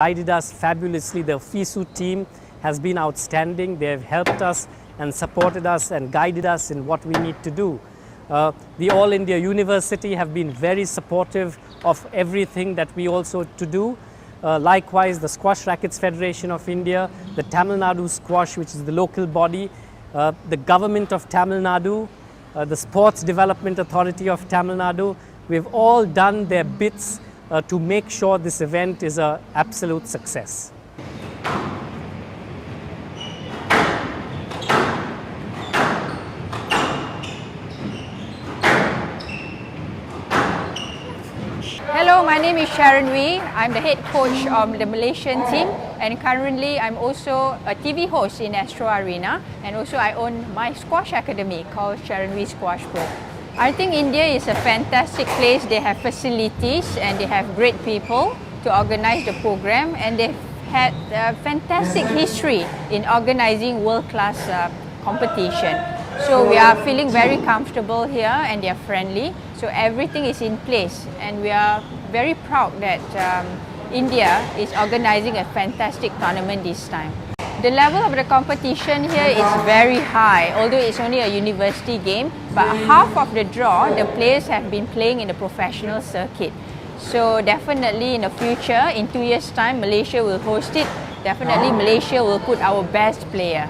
guided us fabulously. The FISU team has been outstanding. They have helped us and supported us and guided us in what we need to do. The All India University have been very supportive of everything that we also to do. Likewise, the Squash Rackets Federation of India, the Tamil Nadu Squash, which is the local body, the government of Tamil Nadu, the Sports Development Authority of Tamil Nadu, we've all done their bits to make sure this event is an absolute success. Hello, my name is Sharon Wee. I'm the head coach of the Malaysian team, and currently I'm also a TV host in Astro Arena, and also I own my squash academy called Sharon Wee Squash Pro. I think India is a fantastic place. They have facilities and they have great people to organize the program, and they've had a fantastic history in organizing world-class competition. So we are feeling very comfortable here, and they are friendly. So everything is in place, and we are very proud that India is organizing a fantastic tournament this time. The level of the competition here is very high, although it's only a university game, but half of the draw, the players have been playing in the professional circuit. So definitely in the future, in 2 years' time, Malaysia will host it. Definitely Malaysia will put our best player.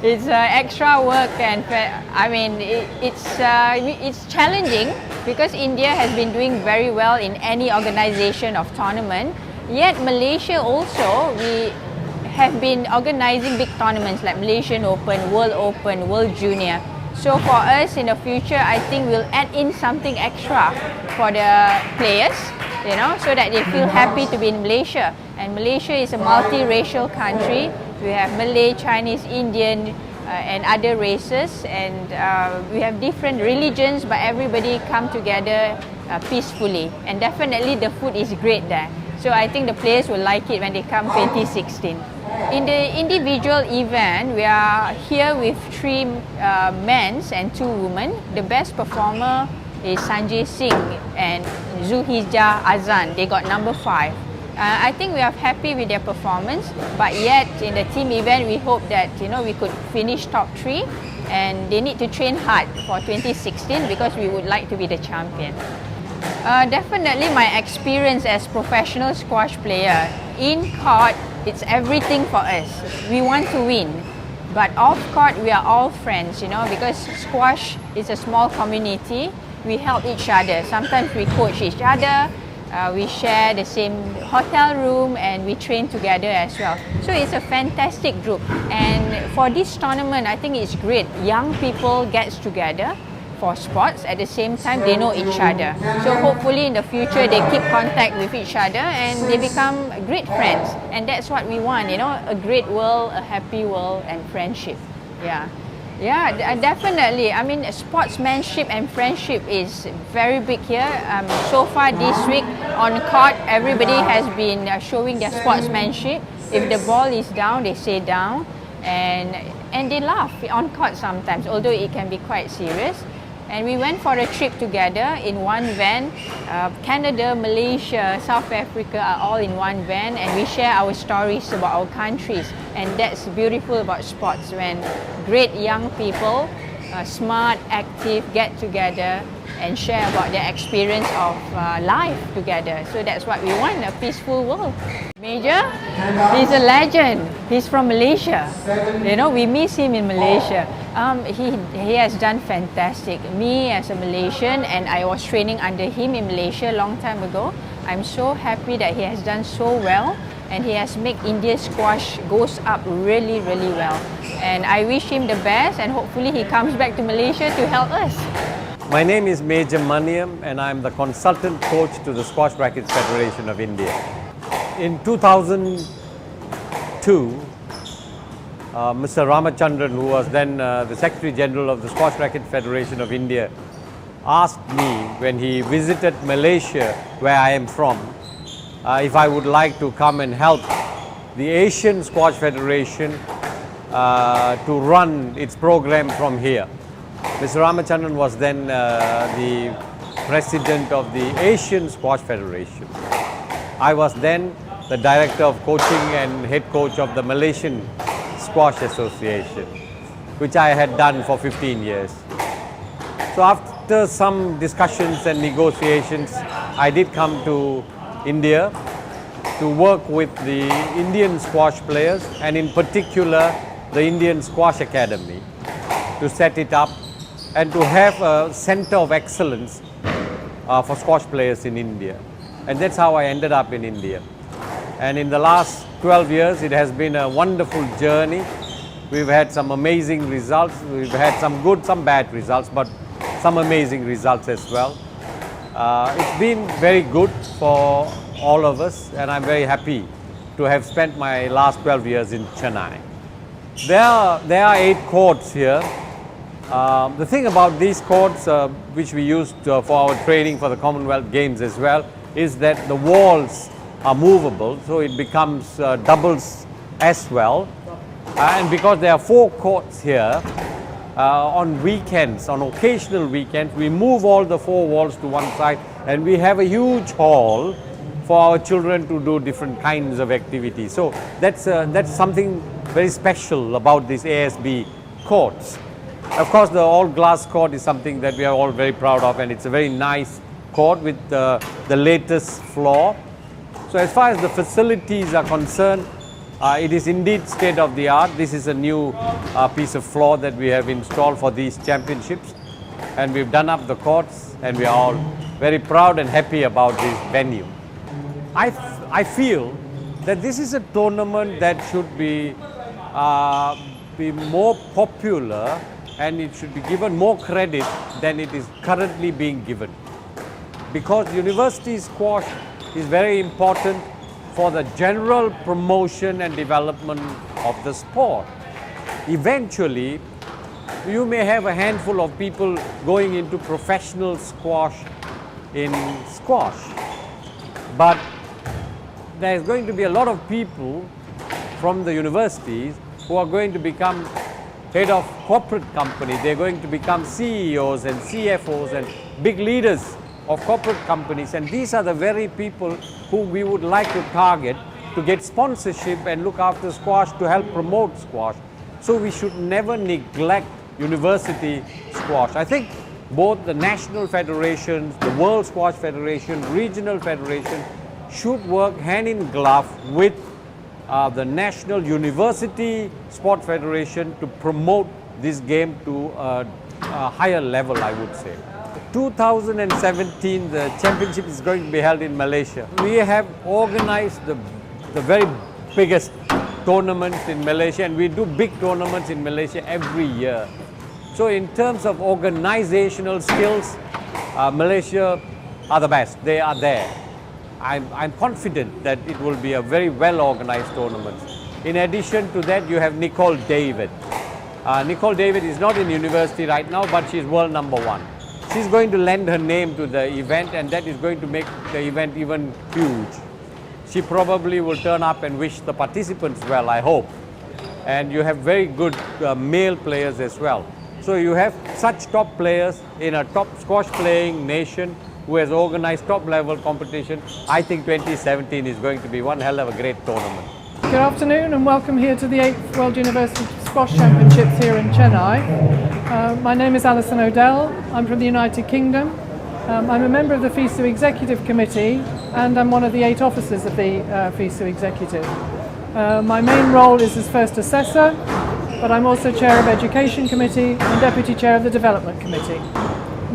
It's extra work, and I mean it's challenging because India has been doing very well in any organization of tournament. Yet Malaysia also, we have been organizing big tournaments like Malaysian Open, World Junior. So for us in the future, I think we'll add in something extra for the players, you know, so that they feel happy to be in Malaysia. And Malaysia is a multiracial country. We have Malay, Chinese, Indian, and other races, and we have different religions, but everybody come together peacefully. And definitely the food is great there. So I think the players will like it when they come 2016. In the individual event, we are here with 3 men and 2 women. The best performer is Sanjay Singh and Zuhijah Azan. They got number 5. I think we are happy with their performance, but yet in the team event, we hope that we could finish top 3, and they need to train hard for 2016 because we would like to be the champion. Definitely my experience as professional squash player. In court, it's everything for us. We want to win, but off court we are all friends, because squash is a small community. We help each other. Sometimes we coach each other. We share the same hotel room, and we train together as well. So it's a fantastic group, and for this tournament I think it's great. Young people gets together for sports, at the same time they know each other. So hopefully in the future they keep contact with each other and they become great friends, and that's what we want, a great world, a happy world, and friendship. Yeah, definitely. I mean, sportsmanship and friendship is very big here. So far this week on court, everybody has been showing their sportsmanship. If the ball is down, they say down, and they laugh on court sometimes, although it can be quite serious. And we went for a trip together in one van. Canada, Malaysia, South Africa are all in one van, and we share our stories about our countries. And that's beautiful about sports, when great young people, smart, active, get together and share about their experience of life together. So that's what we want, a peaceful world. Major, he's a legend. He's from Malaysia. We miss him in Malaysia. He has done fantastic. Me as a Malaysian, and I was training under him in Malaysia a long time ago. I'm so happy that he has done so well, and he has made India's squash goes up really, really well. And I wish him the best, and hopefully he comes back to Malaysia to help us. My name is Major Maniam, and I'm the consultant coach to the Squash Rackets Federation of India. In 2002, Mr. Ramachandran, who was then the Secretary General of the Squash Racket Federation of India, asked me when he visited Malaysia, where I am from, if I would like to come and help the Asian Squash Federation to run its program from here. Mr. Ramachandran was then the President of the Asian Squash Federation. I was then the Director of Coaching and Head Coach of the Malaysian Squash Association, which I had done for 15 years. So after some discussions and negotiations, I did come to India to work with the Indian squash players, and in particular the Indian Squash Academy, to set it up and to have a center of excellence for squash players in India. And that's how I ended up in India. And in the last 12 years, it has been a wonderful journey. We've had some amazing results. We've had some good, some bad results, but some amazing results as well. It's been very good for all of us, and I'm very happy to have spent my last 12 years in Chennai. There are 8 courts here. The thing about these courts, which we used for our training for the Commonwealth Games as well, is that the walls are movable, so it becomes doubles as well. And because there are 4 courts here, on weekends, on occasional weekends, we move all the 4 walls to one side, and we have a huge hall for our children to do different kinds of activities. So that's something very special about these ASB courts. Of course, the all-glass court is something that we are all very proud of, and it's a very nice court with the latest floor. So as far as the facilities are concerned, it is indeed state-of-the-art. This is a new piece of floor that we have installed for these championships, and we've done up the courts, and we are all very proud and happy about this venue. I feel that this is a tournament that should be more popular, and it should be given more credit than it is currently being given. Because university squash is very important for the general promotion and development of the sport. Eventually, you may have a handful of people going into professional squash in squash, but there's going to be a lot of people from the universities who are going to become head of corporate companies. They're going to become CEOs and CFOs and big leaders of corporate companies, and these are the very people who we would like to target to get sponsorship and look after squash, to help promote squash. So we should never neglect university squash. I think both the national federations, the World Squash Federation, regional federation should work hand in glove with the National University Sport Federation to promote this game to a higher level, I would say. 2017, the championship is going to be held in Malaysia. We have organized the very biggest tournaments in Malaysia, and we do big tournaments in Malaysia every year. So in terms of organizational skills, Malaysia are the best. They are there. I'm confident that it will be a very well organized tournament. In addition to that, you have Nicole David. Nicole David is not in university right now, but she's world #1. She's going to lend her name to the event, and that is going to make the event even huge. She probably will turn up and wish the participants well, I hope. And you have very good male players as well. So you have such top players in a top squash playing nation who has organized top level competition. I think 2017 is going to be one hell of a great tournament. Good afternoon and welcome here to the 8th World University Squash Championships here in Chennai. My name is Alison O'Dell. I'm from the United Kingdom. I'm a member of the FISU Executive Committee, and I'm one of the 8 officers of the FISU Executive. My main role is as first assessor, but I'm also chair of Education Committee and deputy chair of the Development Committee.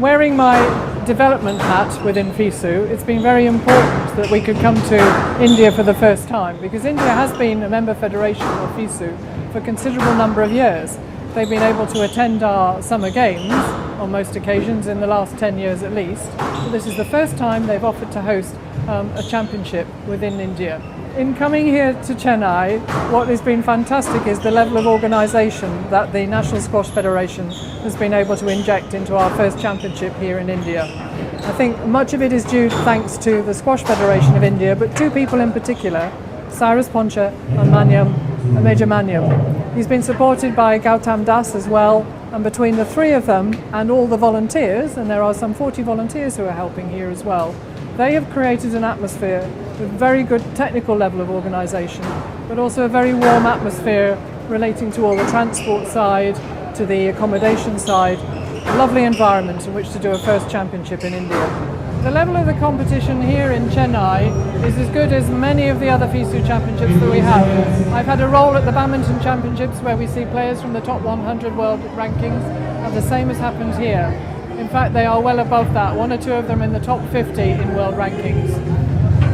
Wearing my development hat within FISU, it's been very important that we could come to India for the first time, because India has been a member federation of FISU for a considerable number of years. They've been able to attend our summer games on most occasions in the last 10 years at least. But this is the first time they've offered to host a championship within India. In coming here to Chennai, what has been fantastic is the level of organisation that the National Squash Federation has been able to inject into our first championship here in India. I think much of it is due thanks to the Squash Federation of India, but 2 people in particular, Cyrus Poncha and Major Manyam. He's been supported by Gautam Das as well, and between the 3 of them and all the volunteers, and there are some 40 volunteers who are helping here as well, They have created an atmosphere with very good technical level of organisation, but also a very warm atmosphere relating to all the transport side, to the accommodation side. A lovely environment in which to do a first championship in India. The level of the competition here in Chennai is as good as many of the other FISU championships that we have. I've had a role at the badminton championships where we see players from the top 100 world rankings, and the same has happened here. In fact, they are well above that, one or two of them in the top 50 in world rankings.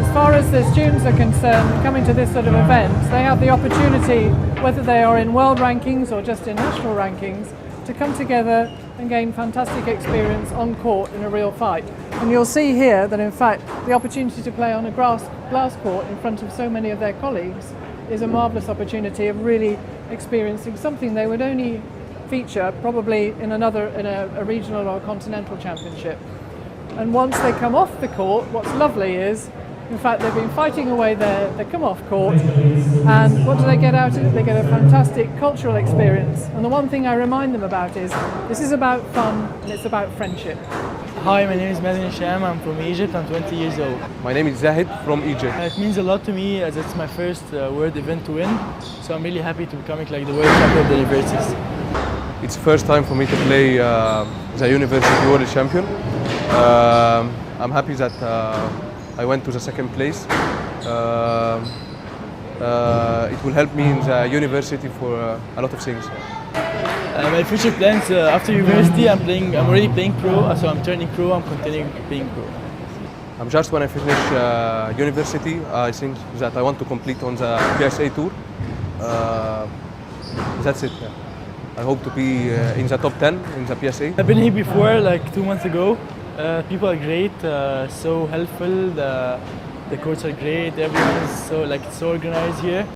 As far as the students are concerned, coming to this sort of event, they have the opportunity, whether they are in world rankings or just in national rankings, to come together and gain fantastic experience on court in a real fight. And you'll see here that in fact the opportunity to play on a glass court in front of so many of their colleagues is a marvellous opportunity of really experiencing something they would only feature probably in a regional or a continental championship. And once they come off the court, what's lovely is, in fact, they've been fighting away they come off court, and what do they get out of it? They get a fantastic cultural experience. And the one thing I remind them about is, this is about fun and it's about friendship. Hi, my name is Mazen Sham. I'm from Egypt. I'm 20 years old. My name is Zahid from Egypt. It means a lot to me as it's my first world event to win. So I'm really happy to become like the world champion of the universities. It's the first time for me to play the university world champion. I'm happy that I went to the second place. It will help me in the university for a lot of things. My future plans after university, I'm already playing pro, so I'm turning pro, I'm continuing playing pro. I'm just when I finish university, I think that I want to complete on the PSA tour. That's it. Yeah. I hope to be in the top 10 in the PSA. I've been here before, like 2 months ago. People are great, so helpful. The courts are great. Everyone is so organized here.